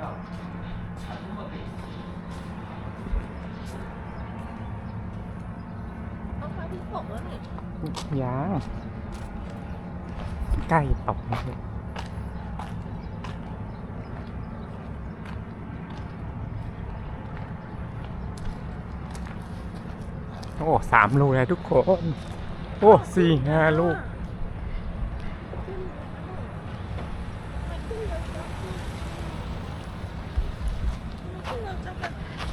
ต้องพาที่ตกแล้วนี่ยังใกล้ตกเลยโอ้3 ลูกเลยทุกคน โอ้4-5 ลูก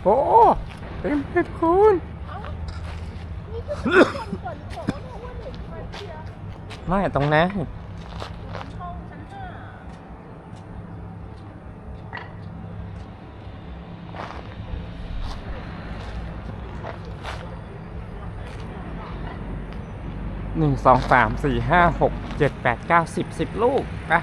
โอ้เต็มเลยทุกคนไม่ตรงนั้น1 2 3 4 5 6 7 8 9 10 10 ลูกอ่ะ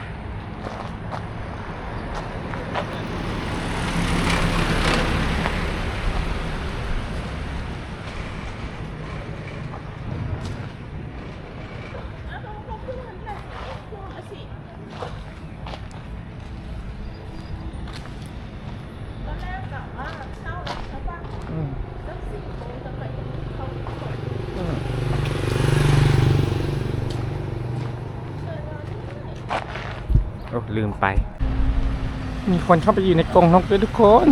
โอ้ลืมไปมีคนเข้าไปอยู่ในกรงนกด้วยทุกคน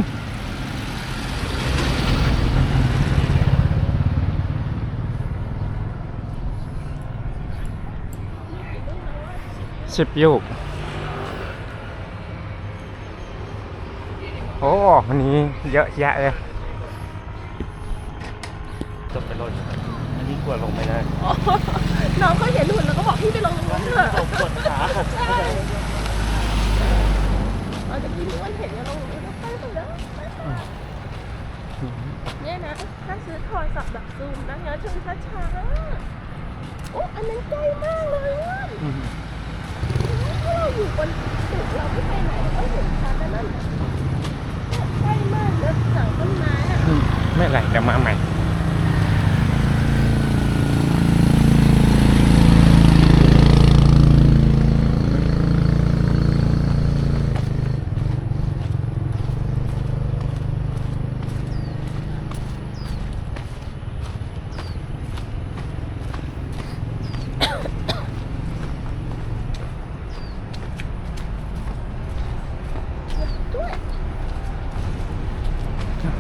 10 ลูกโอ้วันนี้เยอะแยะเลยจบไปลงอันนี้กลัวลงไม่ได้น้องก็เห็นหุ่นแล้วก็บอกพี่ไปลงตรงนั้นเถอะปวดขาแต่พี่รู้ว่าเห็นเนี่ยเราไปตรงนั้นเนี่ยนะถ้าซื้อโทรศัพท์แบบซูมนะเนี่ยชนช้าๆโอ้อันนั้นใกล้มากเลยถ้าเราอยู่บนตึกเราไม่ไปไหนเราก็เห็นชัดนั่นใกล้มากเลยหลังต้นไม้อ่ะไม่ไหลเดี๋ยวมาใหม่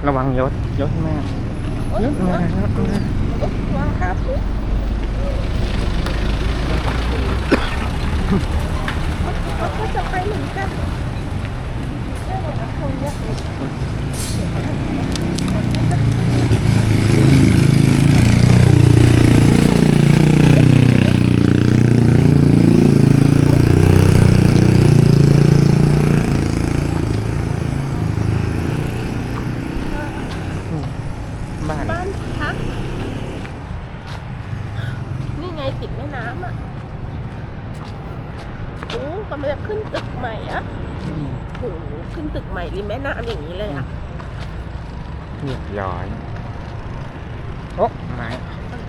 ระวังยศแม่ยศมาครับวางครับเขาจะไปเหมือนกันคงเยอะบ้านพักนี่ไงติดแม่น้ำอ่ะโอ้กำลังจะขึ้นตึกใหม่อ่ะโอ้ขึ้นตึกใหม่ริมแม่น้ำอย่างนี้เลยอ่ะเรียบร้อยโอ้ไม้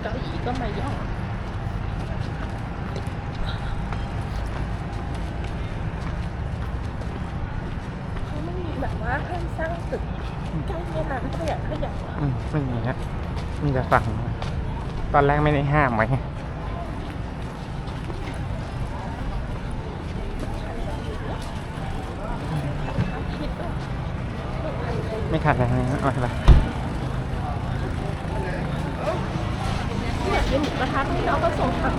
เก้าอี้ก็มาย่อเขาไม่มีแบบว่าให้สร้างตึกใกล้แม่น้ำขยับไม่มีฮะมีแต่ฝั่งตอนแรกไม่ได้ห้ามไว้ไม่ขาดอะไรนะเอาไปอยากกินหมูกระทะที่เราก็ส่งขับ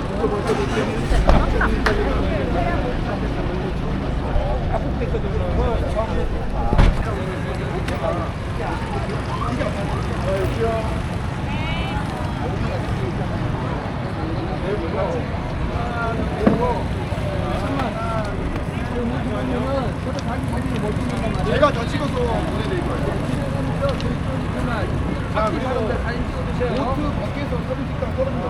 แต่เราก็ขับ제가 더 찍어서 보내드릴거예요. 자, 그리고 보트 밖에서 서른 식당 떨어진 거.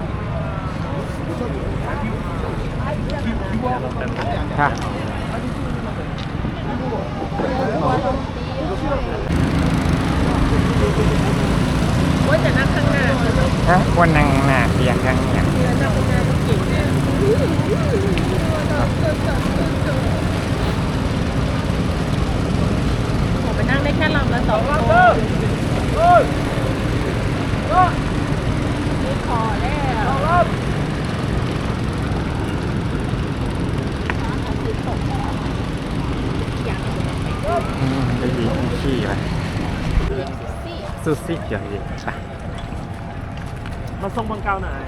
기부하고ค่ะว่าจะนั่งข้างหน้าฮะวันนั่งหน้าเตียงข้างเนี่ยนั่งข้างหน้าเก่งแน่ ค่ลำละ2 คนมีขอแล้วได้ยินขี้ไหม ซี่ ซูซี่เกี่ยวกับไป มาส่งบังเกาหน่อย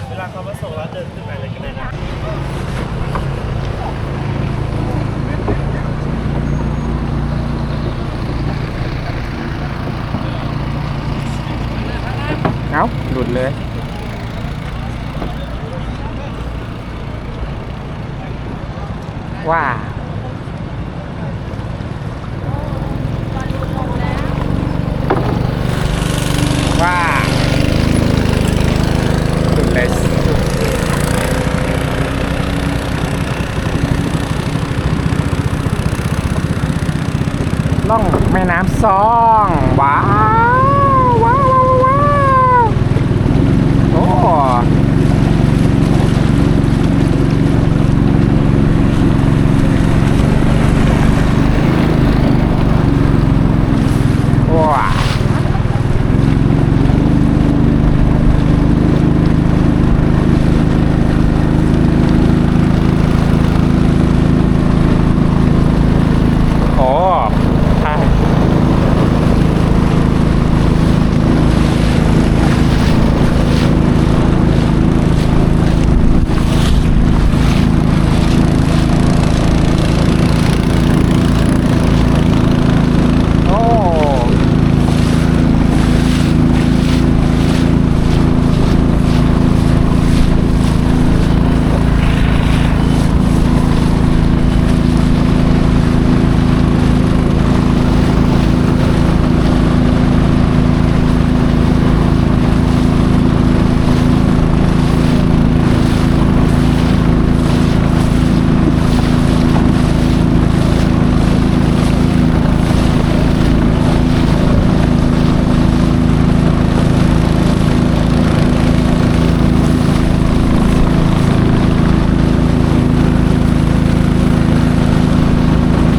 เวลาเขามาส่งแล้วเดินขึ้นไปเลยก็ได้นะ เอ้าหลุดเลย ว่า ว่าหลุดเลยล่องแม่น้ำซองว้าวว้าวว้าวโอ้ว้าโอ้ใช่ โอ้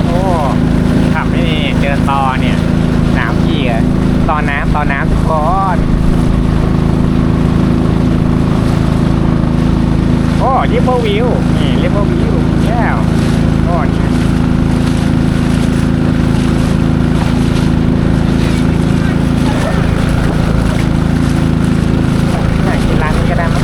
โอ้ขับไม่ดีเจอตอเนี่ยหนาวพี่อะตอน้ำทุกคนโอ้ริเวอร์วิวนี่ริเวอร์วิวแล้วโอ้นี่อยากกินร้านนี้ก็ได้มั้ง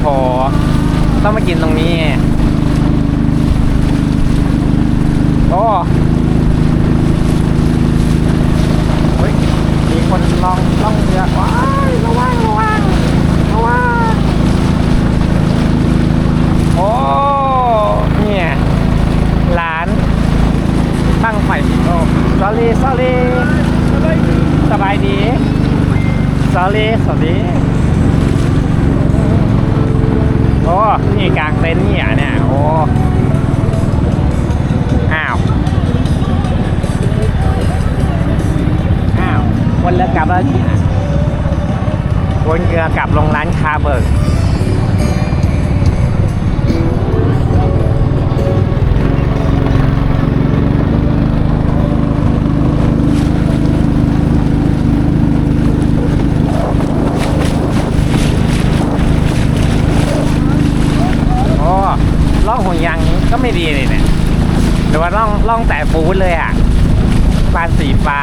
อ๋อ ต้องมากินตรงนี้ โอ้เฮ้ยมีคนล่องเรือว้ายระวังโอ้เนี่ยร้านตั้งไฟโอ้ sorry สบายดี sorry โอ้นี่กลางเต็นท์เนี่ยโอ้อ้าว กลับแล้ววนเรือกลับลงร้านคาเบิร์กโอ้ล่องห่วงยางก็ไม่ดีเลยเนี่ยหรือว่าล่องแต่ฟูดเลยอ่ะฟานสีฟ้า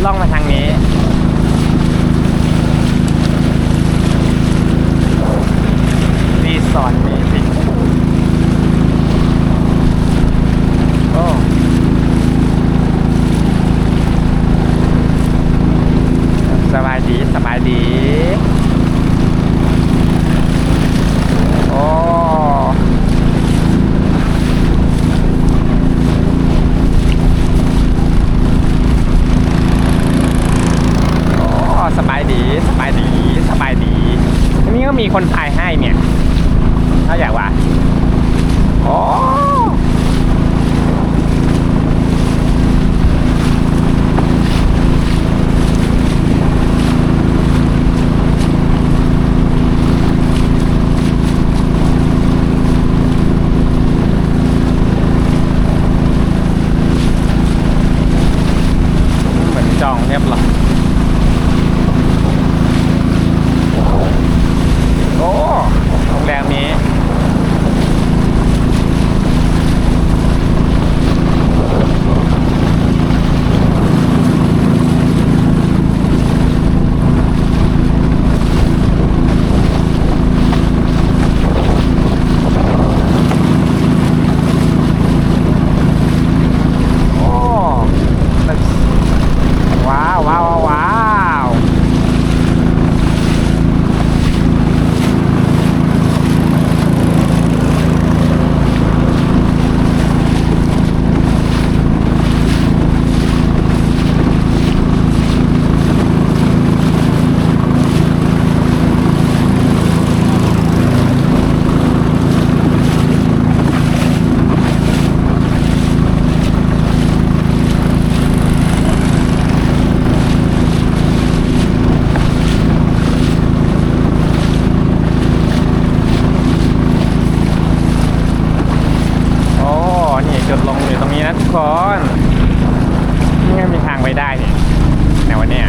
ล่องมาทางนี้รีสอร์ทมีสิโอ้สบายดีสบายดีโอ้สบายดีสบายดีสบายดีทีนี้ก็มีคนถ่ายให้เนี่ยถ้าอยากว่าโอ้เหมือนจองเรียบร้อยโอ้โรงแรมนี้โอ้ว้าวว้าวว้าวจุดลงอยู่ตรงนี้นะทุกคนนี่มีทางไปได้เนี่ยในวันนี้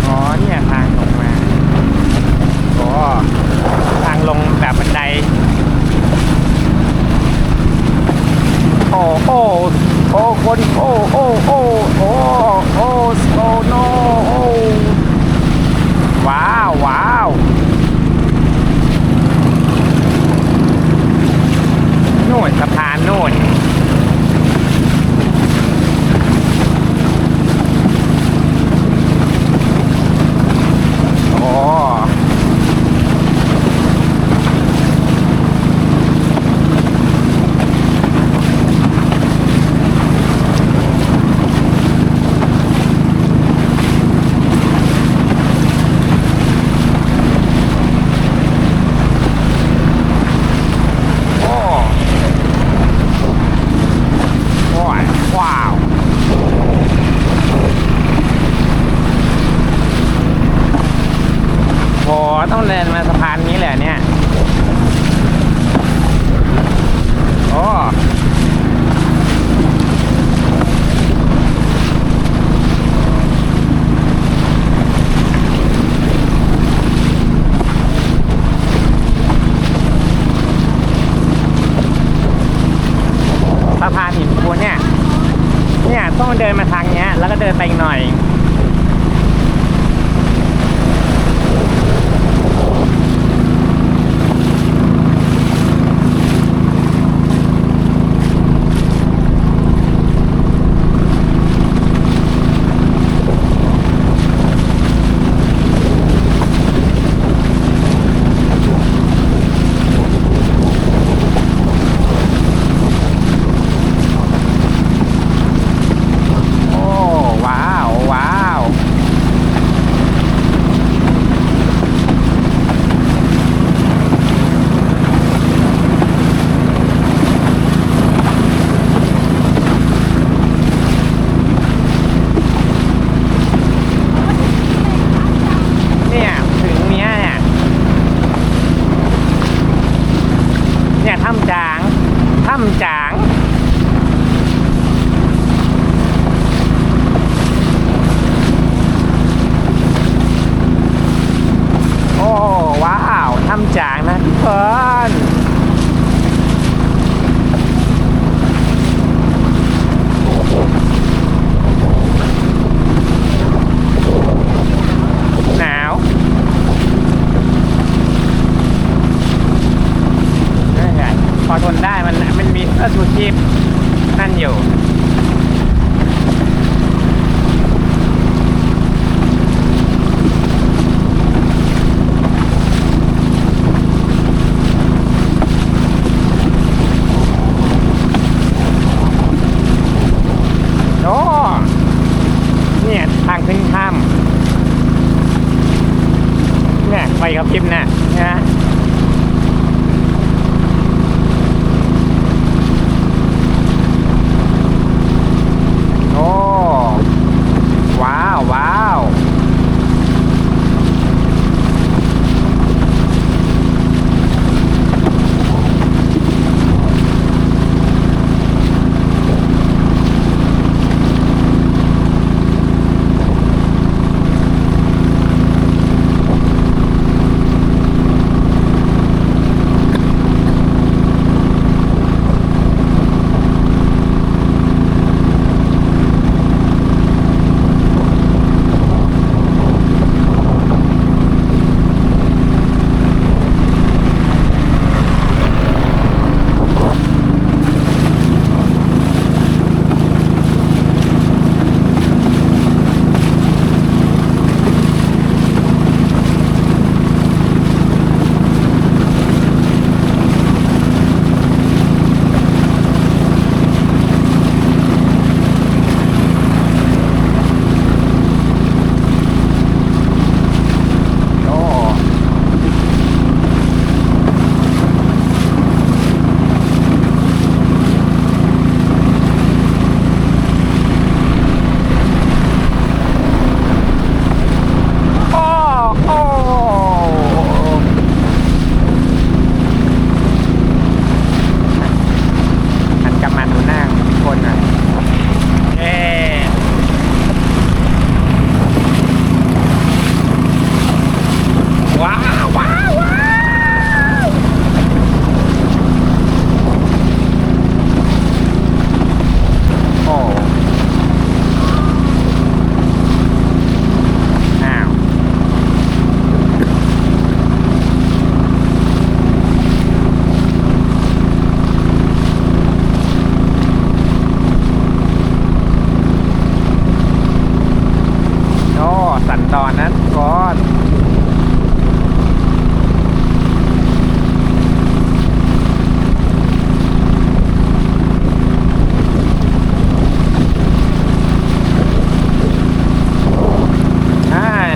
อ๋อเนี่ยทางลงมาโอ้ทางลงแบบบันไดโอ้โอ้โอ้คนโอ้โอ้โอ้โอ้โอ้โอ้โนโอ้ว้าวว้าวนู่นสะพานนู่นโอ้ว้าวโอ้ต้องเดินมาสะพานนี้แหละเนี่ยโอ้สะพานหินปูนเนี่ยต้องเดินมาทางเนี้ยแล้วก็เดินไปอีกหน่อย คนได้มันมีเสื้อชูชีพนั่นอยู่โอ้เนี่ยทางขึ้นถ้ำเนี่ยไฟกระพริบน่ะนะโอ้ว้าวว้าวสันดอนนั้นก่อน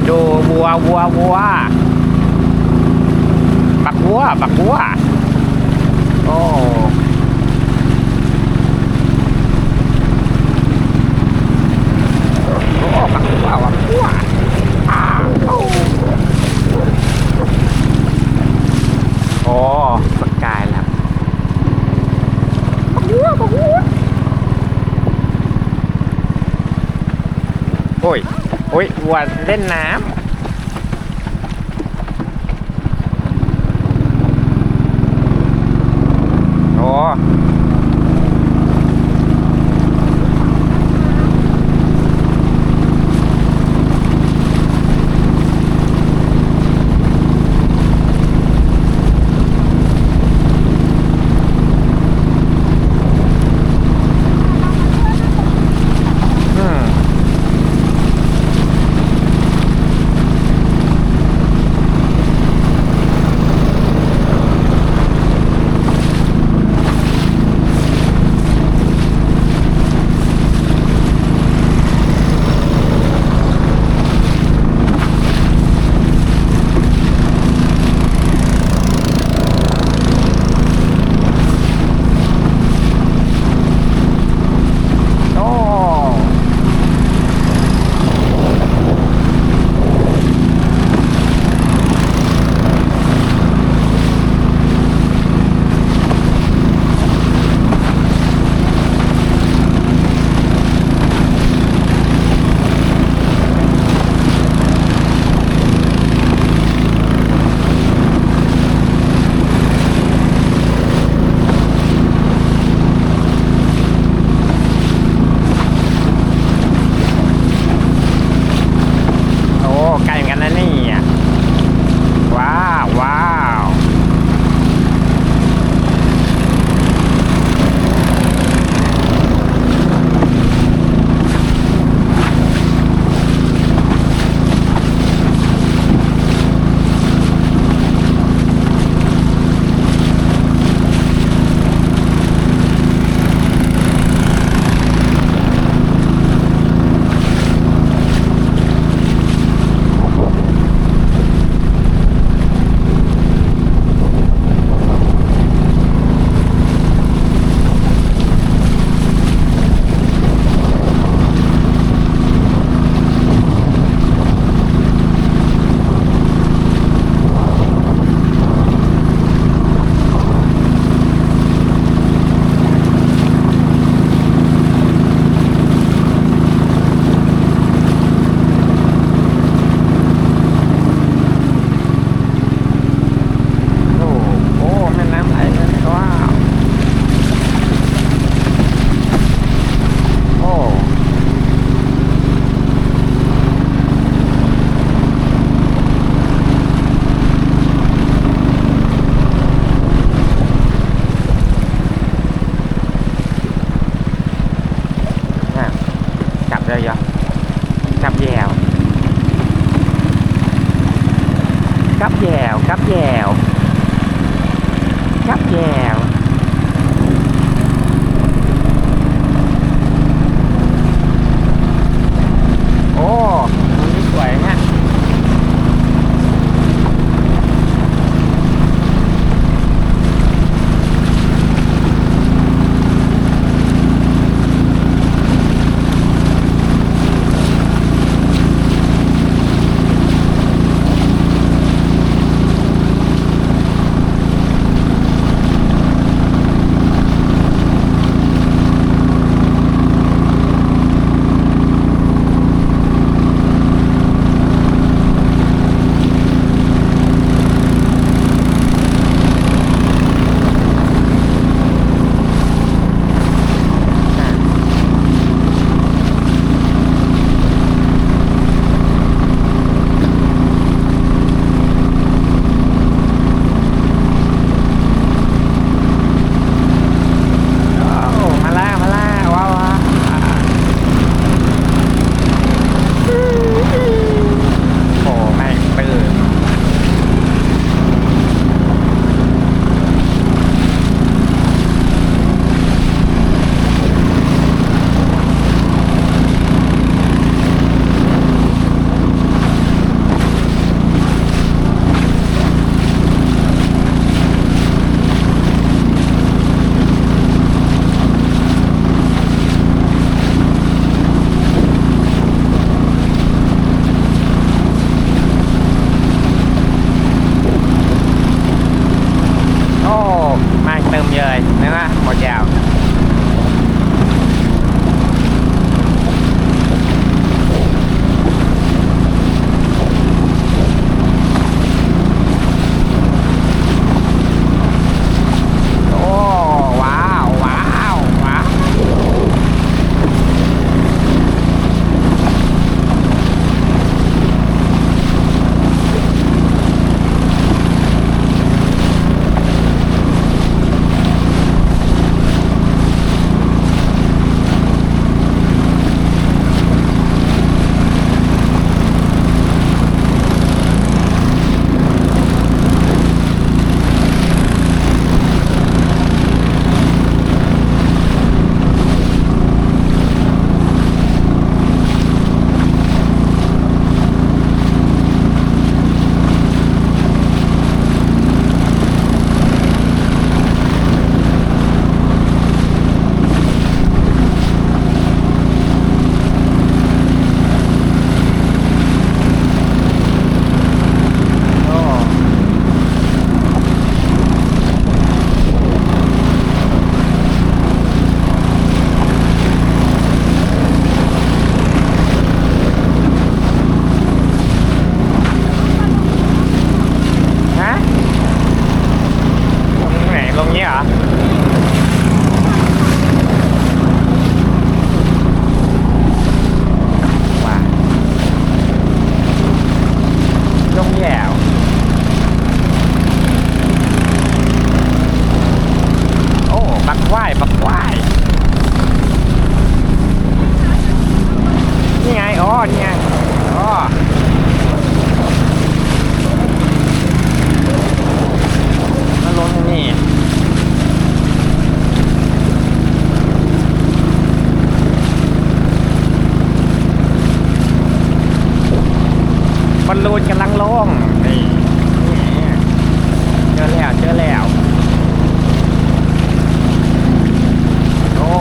ดูวัวบักวัวโอ้บักวัวโอ้สกายแล้วบักวัวโอ้ยวัวเล่นน้ำโอ้ แยวครับแยวครับแยวโอ้ตรงนี้สวยฮะบอลลูนกำลังลงนี่เจอแล้วโอ้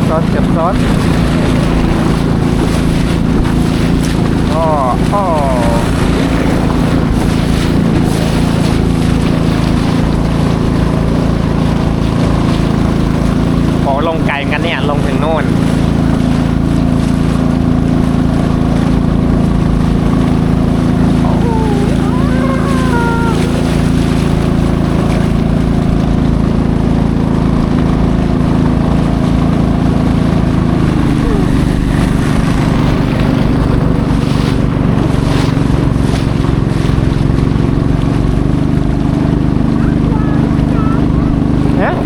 ซดเก็บซดอ้ออ้อโอ้ลงไกลกันเนี่ย ลงถึงโน่น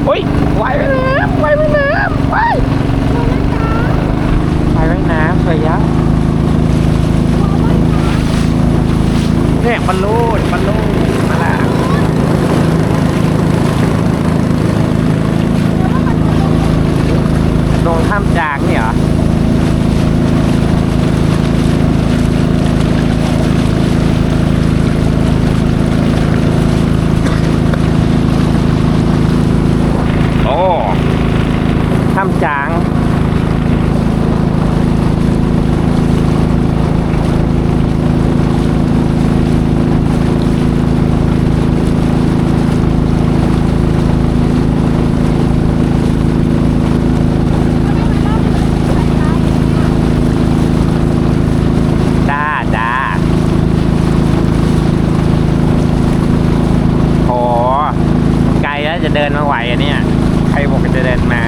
อุ้ยว่ายไปน้ำว่ายไปน้ำว่ายไปน้ำสวยยักษ์เนี่ยบอลลูนมาละลงท่ามจางนี่เหรอโอ้ถ้ำจางจ้าโหไกลแล้วจะเดินมาไหวอ่ะเนี่ยใครบอกจะเดินมา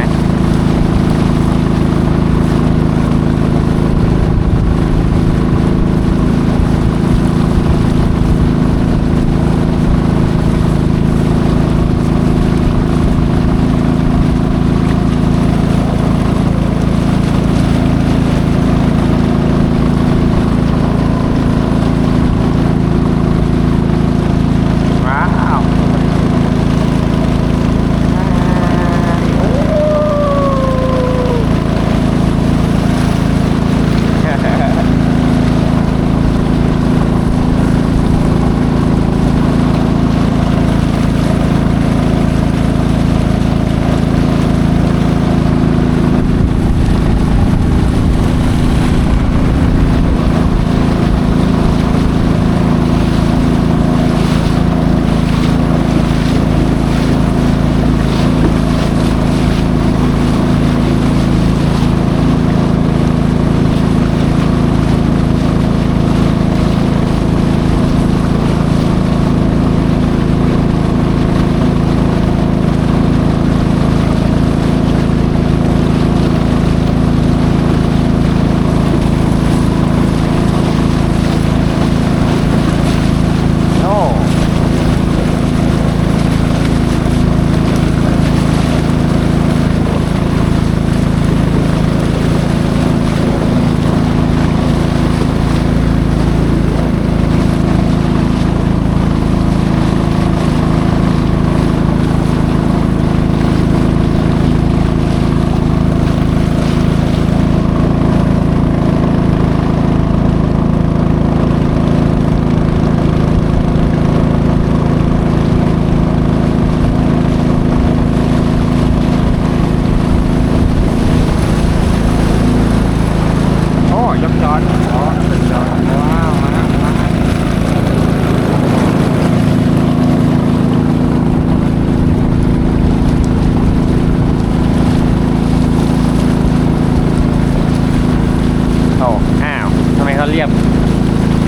เรียบ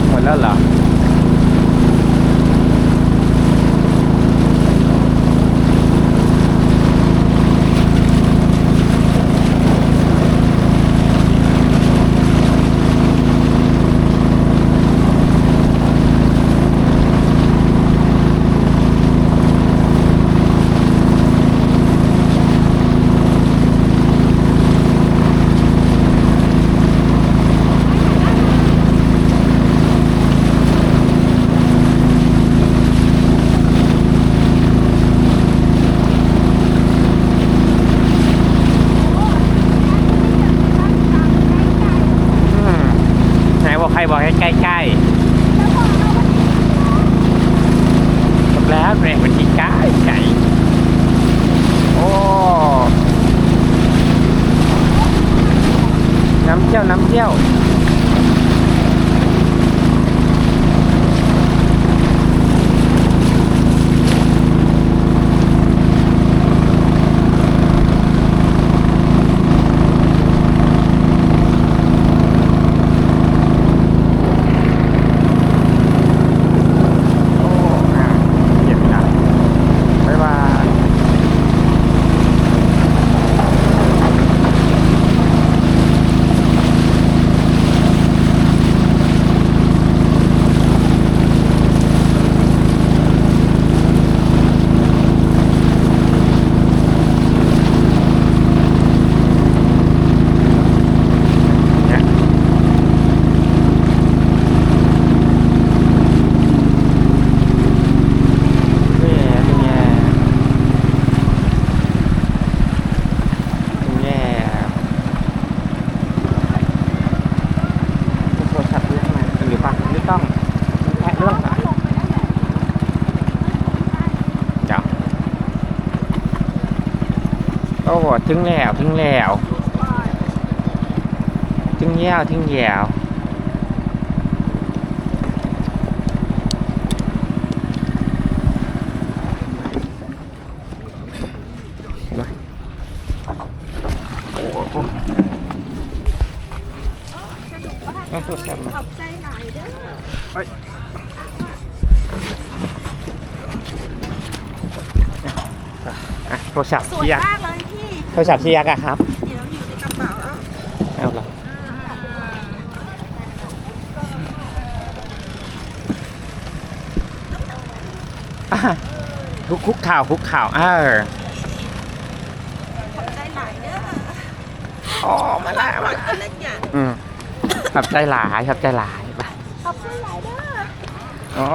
หมดแล้วเหรอ บอกให้ใกล้ๆจบแล้วเบรกมันที่ใกล้โอ้ น้ำเที่ยวน้ำเที่ยวโอ้เย็นนะบ๊ายบาย เนี่ยเป็นไงเป็นไงโทรศัพท์เรื่องอะไรหรือเปล่าไม่ต้องแค่เรื่องอะจ้ะโอ้โหถึงแล้วถึงแล้วถึงแล้วถึงแล้วมาโอ้โหเอาโทรศัพท์มา ขอบใจหลายเด้อ อ่ะโทรศัพท์ สวย เชียร์ มากเลยพี่ โทรศัพท์เชียร์อะครับ เดี๋ยวอยู่ในกระเป๋าแล้ว เอาเหรออ่ะคุกข่าวคุกข่าวขเอออบใจหลายเด้อ อ๋อมาแล้วมา อะไรอย่าง อืมขับใจหลายขับใจหลายไป ขอบใจหลายเด้อ อ๋อ